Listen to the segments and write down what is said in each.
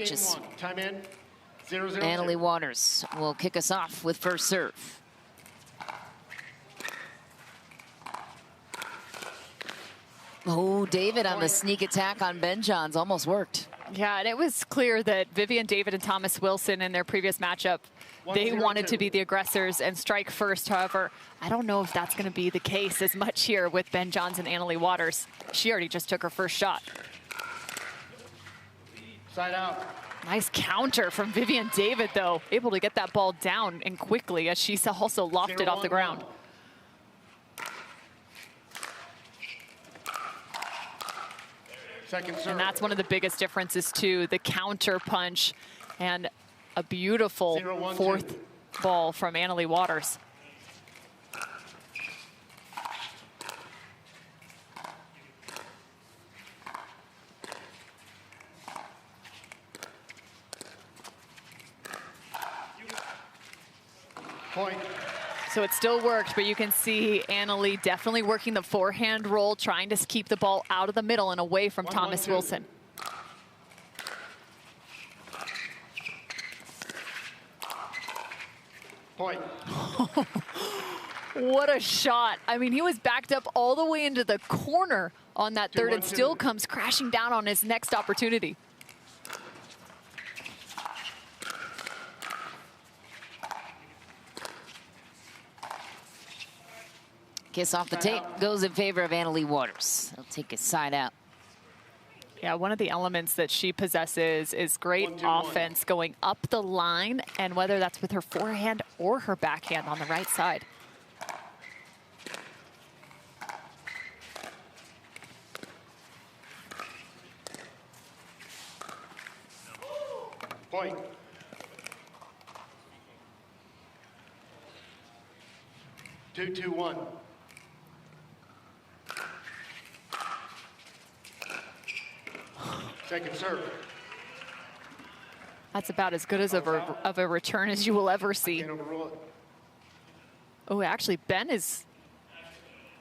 matches. Time in. 0-0. Annalie Waters will kick us off with first serve. Oh, David on the sneak attack on Ben Johns almost worked. Yeah, and it was clear that Vivienne David and Thomas Wilson in their previous matchup, they wanted to be the aggressors and strike first. However, I don't know if that's going to be the case as much here with Ben Johns and Annalie Waters. She already just took her first shot. Side out. Nice counter from Vivienne David, though. Able to get that ball down and quickly as she also lofted off the ground. Second serve. And that's one of the biggest differences, too, the counter punch and a beautiful 0-1-2. fourth ball from Annalie Waters. Point. So it still worked, but you can see Annalie definitely working the forehand roll, trying to keep the ball out of the middle and away from Thomas Wilson. Point. What a shot. I mean, he was backed up all the way into the corner on that third and still comes crashing down on his next opportunity. Kiss off the tape goes in favor of Annalie Waters. They'll take a side out. Yeah, one of the elements that she possesses is great offense going up the line, and whether that's with her forehand or her backhand on the right side. Point. Two, 2-1. Second serve. That's about as good as of a return as you will ever see. Can't overrule it. Oh, actually, Ben is,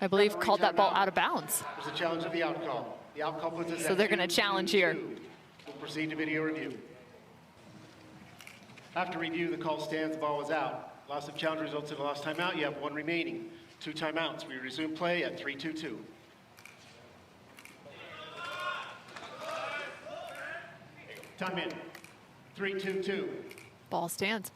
I believe, called that ball out of bounds. There's a challenge of the out call. The out call puts us So they're going to challenge here. We'll proceed to video review. After review, the call stands, the ball was out. Loss of challenge results in a lost timeout. You have one remaining. 2 timeouts. We resume play at 3-2-2. Time in. 3-2-2. Ball stands.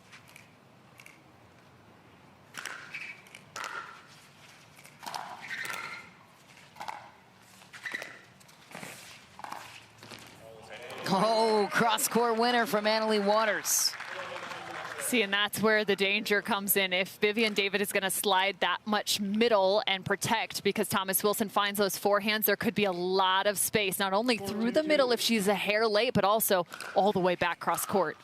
Oh, cross-court winner from Annalie Waters. See, and that's where the danger comes in. If Vivienne David is going to slide that much middle and protect, because Thomas Wilson finds those forehands, there could be a lot of space, not only through the middle if she's a hair late, but also all the way back cross court.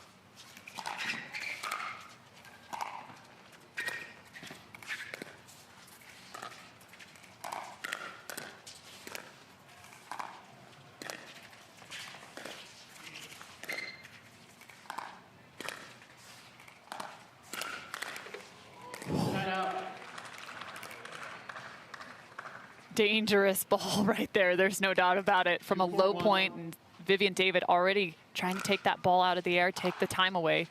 Dangerous ball right there. There's no doubt about it. From a low point, and Vivienne David already trying to take that ball out of the air, take the time away.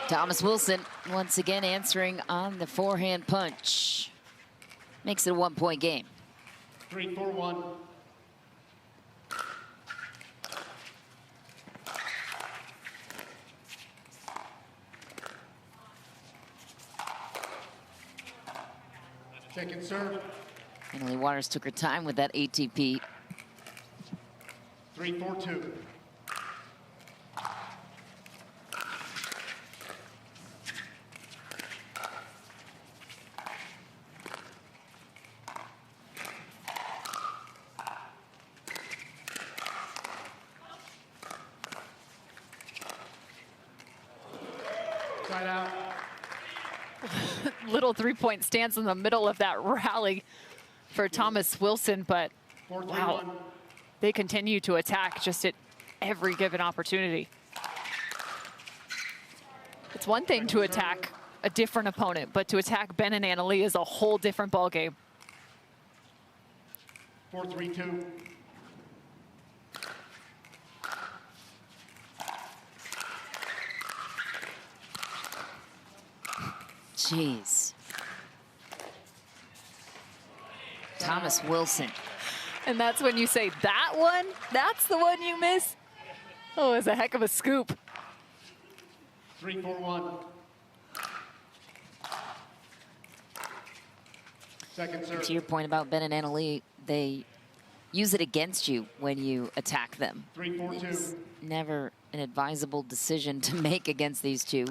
Thomas Wilson once again answering on the forehand punch. Makes it a 1-point game. 3-4-1. Second serve. Annalie Waters took her time with that ATP. 3-4-2. Side out. Little three-point stance in the middle of that rally for Thomas Wilson, but wow, they continue to attack just at every given opportunity. It's one thing to attack a different opponent, but to attack Ben and Annalie is a whole different ballgame. 4-3-2. Jeez. Thomas Wilson. And that's when you say, that one? That's the one you miss? Oh, it's a heck of a scoop. 3-4-1. Second serve. To your point about Ben and Annalie, they use it against you when you attack them. 3-4-2. It's never an advisable decision to make against these two.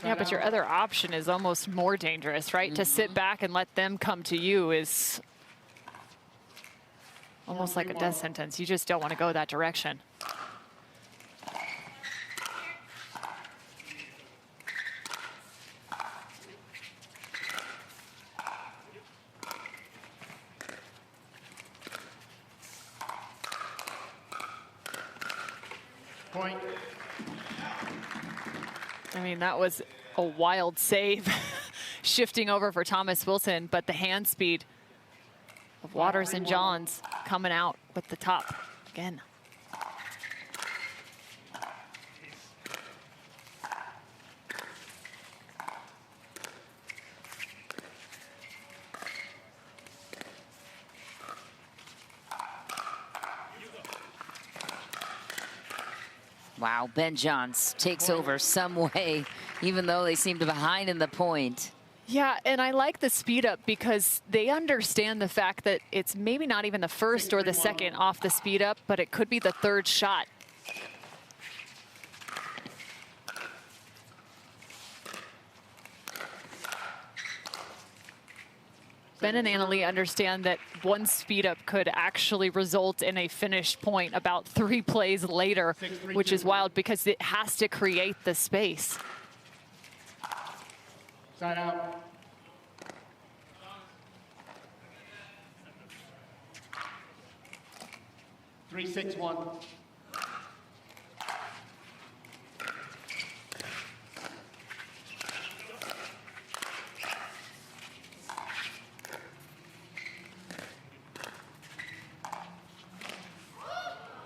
Yeah, but your other option is almost more dangerous, right? To sit back and let them come to you is almost like a death sentence. You just don't want to go that direction. Point. I mean, that was a wild save shifting over for Thomas Wilson, but the hand speed of Waters and Johns coming out with the top again. Wow, Ben Johns takes over some way, even though they seem to be behind in the point. Yeah, and I like the speed up because they understand the fact that it's maybe not even the first or the second off the speed up, but it could be the third shot. Ben and Annalie understand that one speed up could actually result in a finished point about 3 plays later, which is wild because it has to create the space. Side out. Three, 6-1.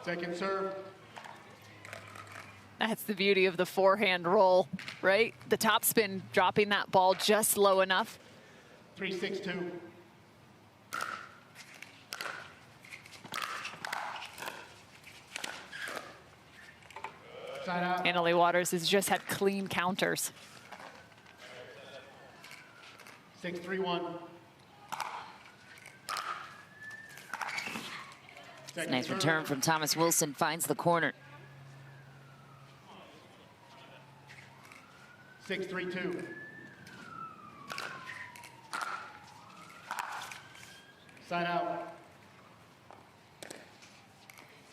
Second serve. That's the beauty of the forehand roll, right? The topspin dropping that ball just low enough. 3-6-2. Side out. Annalie Waters has just had clean counters. 6-3-1. Nice return from Thomas Wilson, finds the corner. 6-3-2. Side out.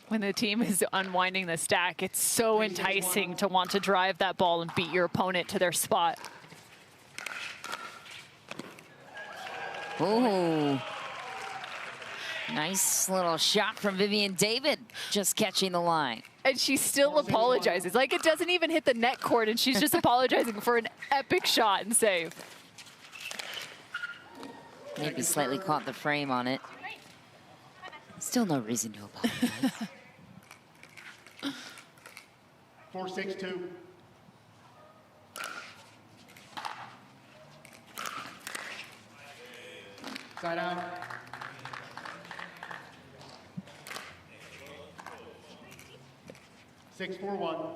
When the team is unwinding the stack, it's so enticing to want to drive that ball and beat your opponent to their spot. Ooh. Nice little shot from Vivienne David, just catching the line. And she still apologizes. Like, it doesn't even hit the net cord, and she's just apologizing for an epic shot and save. Maybe slightly caught the frame on it. Still no reason to apologize. 4-6-2. Side out. 6-4-1.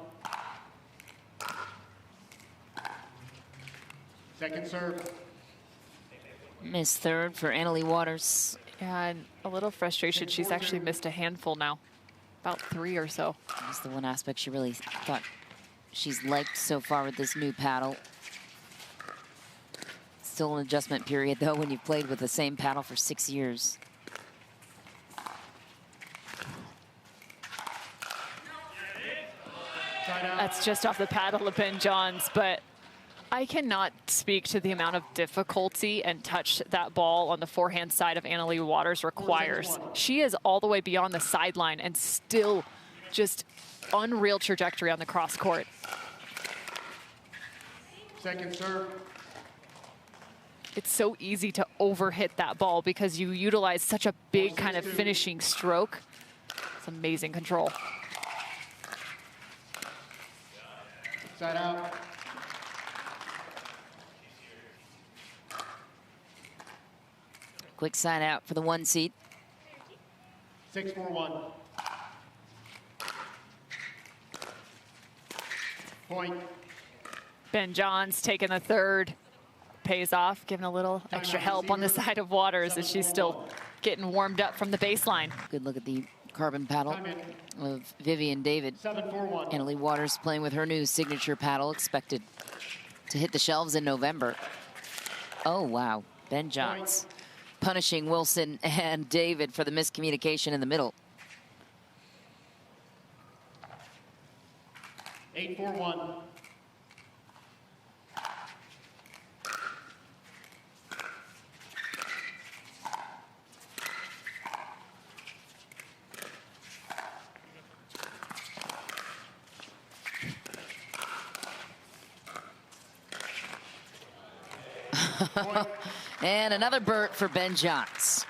Second serve. Missed third for Annalie Waters. Yeah, and a little frustration. She's actually missed a handful now, about 3 or so. That's the one aspect she really thought she's liked so far with this new paddle. Still an adjustment period, though, when you've played with the same paddle for 6 years. That's just off the paddle of Ben Johns, but I cannot speak to the amount of difficulty and touch that ball on the forehand side of Leigh Waters requires. She is all the way beyond the sideline and still just unreal trajectory on the cross court. Second serve. It's so easy to overhit that ball because you utilize such a big kind of finishing stroke. It's amazing control. Side out. Quick side out for the 1 seed. 6-4-1. Point. Ben Johns taking the third. Pays off, giving a little extra help on the side of Waters as she's still getting warmed up from the baseline. Good look at the carbon paddle of Vivienne David. 7-4-1. Leigh Waters playing with her new signature paddle, expected to hit the shelves in November. Oh, wow. Ben Johns punishing Wilson and David for the miscommunication in the middle. 8-4-1. And another Burt for Ben Johns.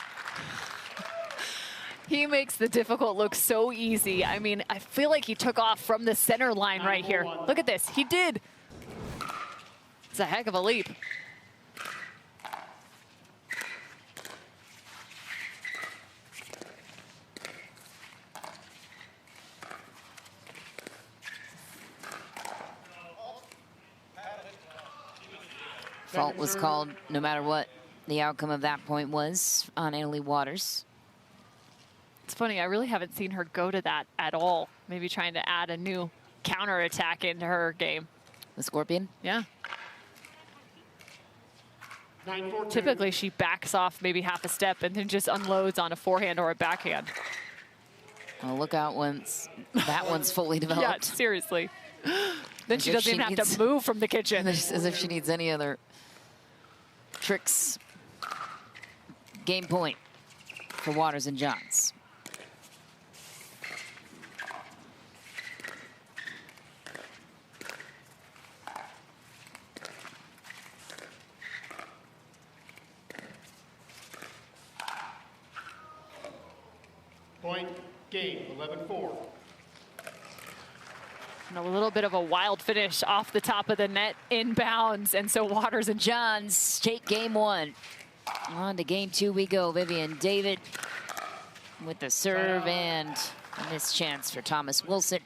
He makes the difficult look so easy. I mean, I feel like he took off from the center line right here. Look at this, he did. It's a heck of a leap. Fault was called no matter what the outcome of that point was on Leigh Waters. It's funny, I really haven't seen her go to that at all. Maybe trying to add a new counterattack into her game. The Scorpion? Yeah. 9-4-2. Typically she backs off maybe half a step and then just unloads on a forehand or a backhand. Well, look out once that one's fully developed. Yeah, seriously. Then she As if doesn't she even have needs- to move from the kitchen. As if she needs any other tricks. Game point for Waters and Johns. Point. Game. 11-4. And a little bit of a wild finish off the top of the net, inbounds, and so Waters and Johns take game 1. On to game 2 we go. Vivienne David with the serve and a missed chance for Thomas Wilson.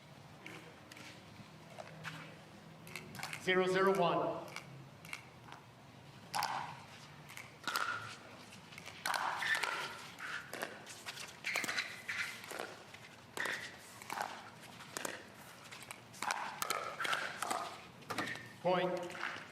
0-0-1. Point.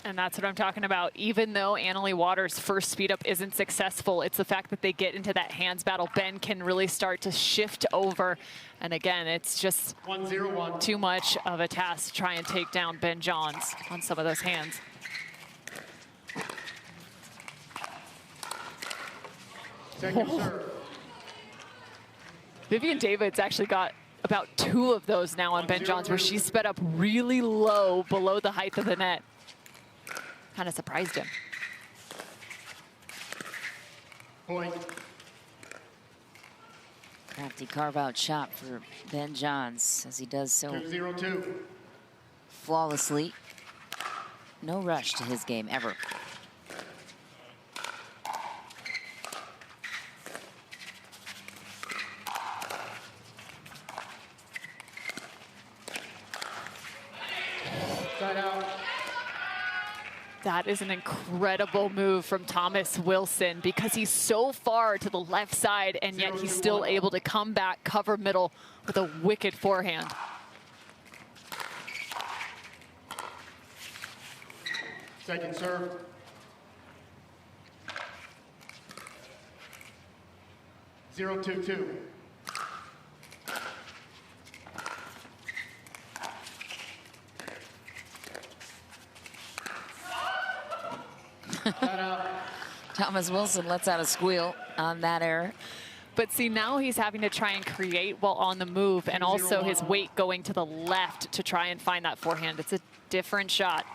And that's what I'm talking about. Even though Leigh Waters' first speed up isn't successful, it's the fact that they get into that hands battle. Ben can really start to shift over. And again, it's just 1-0-1. too much of a task to try and take down Ben Johns on some of those hands. Second serve. Vivienne David's actually got about 2 of those now on Ben Johns, where she sped up really low below the height of the net. Kind of surprised him. Point. Crafty carve-out shot for Ben Johns as he does so 2-0-2. flawlessly. No rush to his game ever. Side out. That is an incredible move from Thomas Wilson because he's so far to the left side and yet he's still able to come back, cover middle with a wicked forehand. Second serve. Zero, 2-2. Thomas Wilson lets out a squeal on that error. But see, now he's having to try and create while on the move, and also his weight going to the left to try and find that forehand. It's a different shot.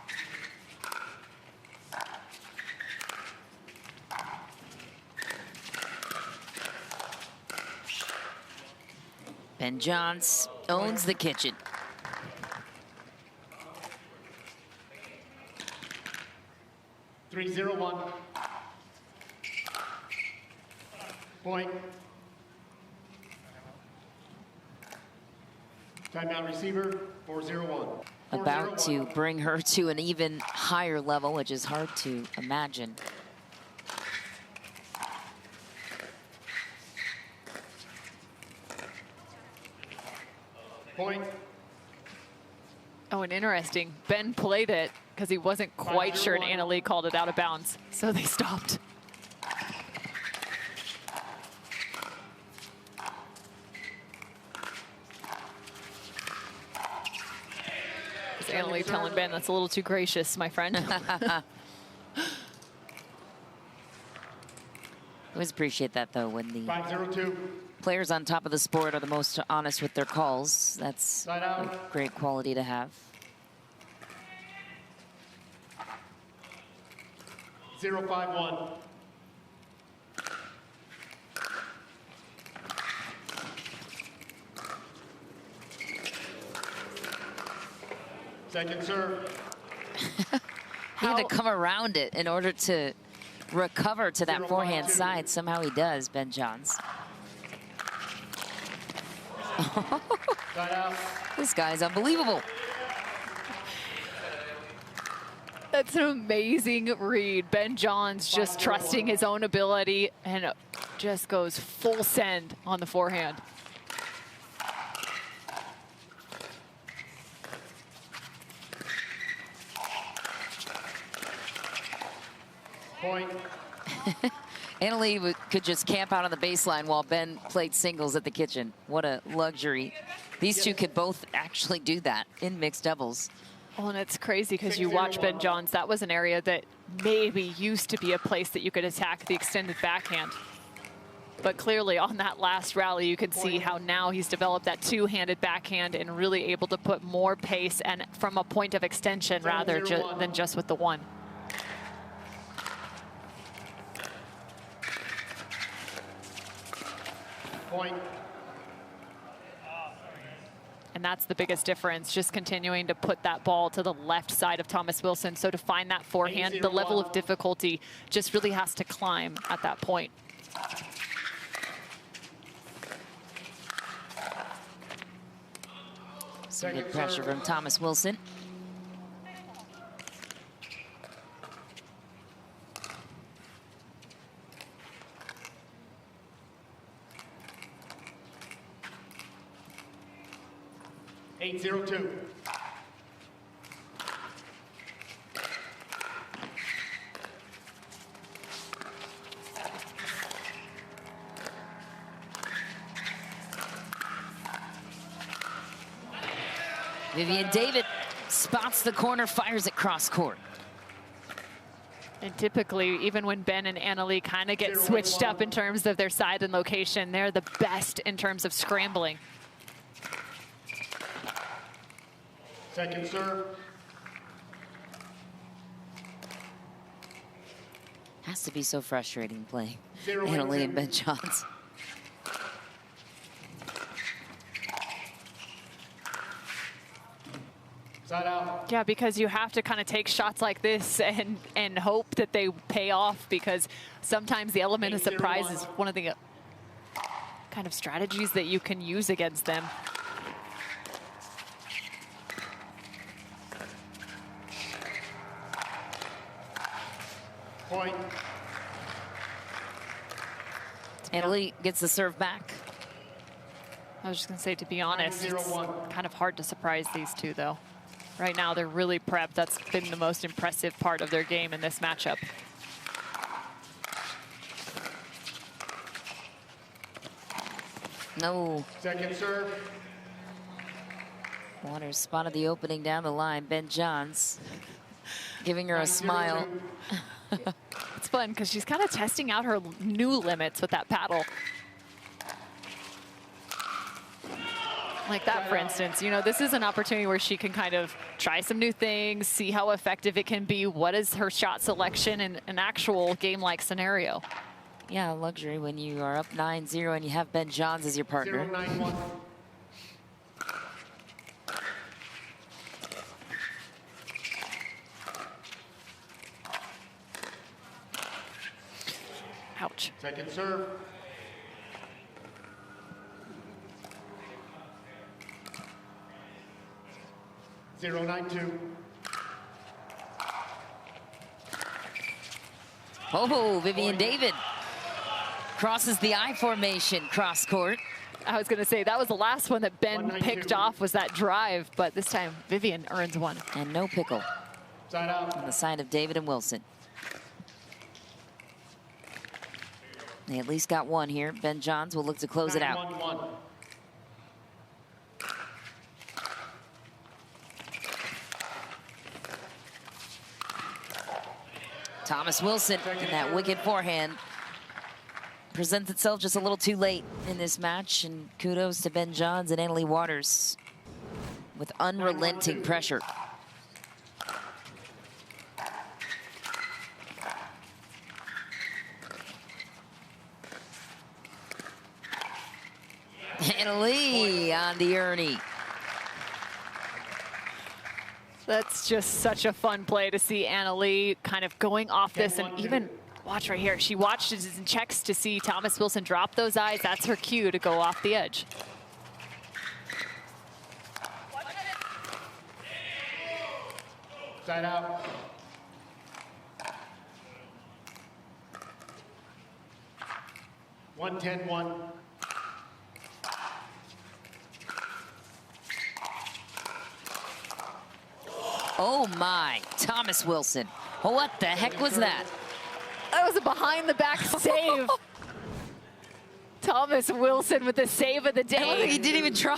Ben Johns owns the kitchen. Three, 0-1. Point. Timeout receiver, 4-0-1. About to bring her to an even higher level, which is hard to imagine. Point. Oh, and interesting. Ben played it because he wasn't quite sure, and Anna Leigh called it out of bounds, so they stopped. Anna Leigh telling Ben, that's a little too gracious, my friend. I always appreciate that, though, when the 5-0-2. players on top of the sport are the most honest with their calls. That's a great quality to have. 0-5-1. Second serve. He had to come around it in order to recover to that forehand side. Somehow he does, Ben Johns. This guy's unbelievable. That's an amazing read. Ben Johns just trusting his own ability and just goes full send on the forehand. Point. Anna Leigh could just camp out on the baseline while Ben played singles at the kitchen. What a luxury. These two could both actually do that in mixed doubles. Well, and it's crazy because you watch Ben Johns. That was an area that maybe used to be a place that you could attack the extended backhand. But clearly on that last rally, you can see how now he's developed that two-handed backhand and really able to put more pace and from a point of extension rather than just with the one. Point. And that's the biggest difference, just continuing to put that ball to the left side of Thomas Wilson. So to find that forehand, the level of difficulty just really has to climb at that point. Some good pressure from Thomas Wilson. Eight, 0-2. Vivienne David spots the corner, fires it cross court. And typically, even when Ben and Anna Leigh kind of get switched up in terms of their side and location, they're the best in terms of scrambling. Second serve. Has to be so frustrating playing Anna Leigh and Ben Johns. Side out. Yeah, because you have to kind of take shots like this and hope that they pay off, because sometimes the element of surprise is one of the kind of strategies that you can use against them. Point. Anna Leigh gets the serve back. I was just going to say, to be honest, it's kind of hard to surprise these two, though. Right now, they're really prepped. That's been the most impressive part of their game in this matchup. No. Second serve. Waters spotted the opening down the line. Ben Johns giving her a smile. It's fun because she's kind of testing out her new limits with that paddle. Like that, for instance, you know, this is an opportunity where she can kind of try some new things, see how effective it can be. What is her shot selection in an actual game-like scenario? Yeah, luxury when you are up 9-0 and you have Ben Johns as your partner. 0-9-1. Ouch. Second serve. Zero, 9-2. Oh, Vivienne David crosses the I formation cross court. I was going to say that was the last one that Ben 1-9-2. picked off, was that drive, but this time Vivienne earns one. And no pickle Side out. on the side of David and Wilson. They at least got one here. Ben Johns will look to close it out. 9-1-1. Thomas Wilson and that wicked forehand presents itself just a little too late in this match. And kudos to Ben Johns and Annalie Waters with unrelenting pressure. Annalie on the Ernie. That's just such a fun play to see Annalie kind of going off this, and even watch right here. She watches and checks to see Thomas Wilson drop those eyes. That's her cue to go off the edge. Side out. One, 10-1. Oh my, Thomas Wilson. What the heck was that? That was a behind the back save. Thomas Wilson with the save of the I don't think he day. didn't even try.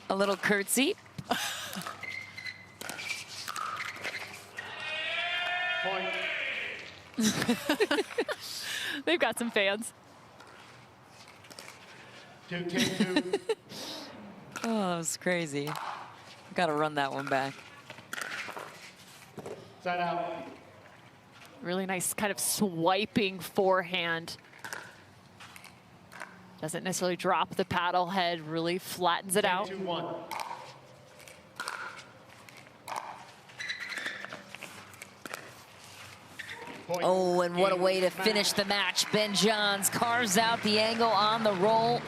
A little curtsy. Point. They've got some fans. 2, 10-2. Oh, that was crazy. Gotta run that one back. Side out. Really nice kind of swiping forehand. Doesn't necessarily drop the paddle head, really flattens it out. 2-1. Point. Oh, and what a Game way to match. finish the match. Ben Johns carves out the angle on the roll.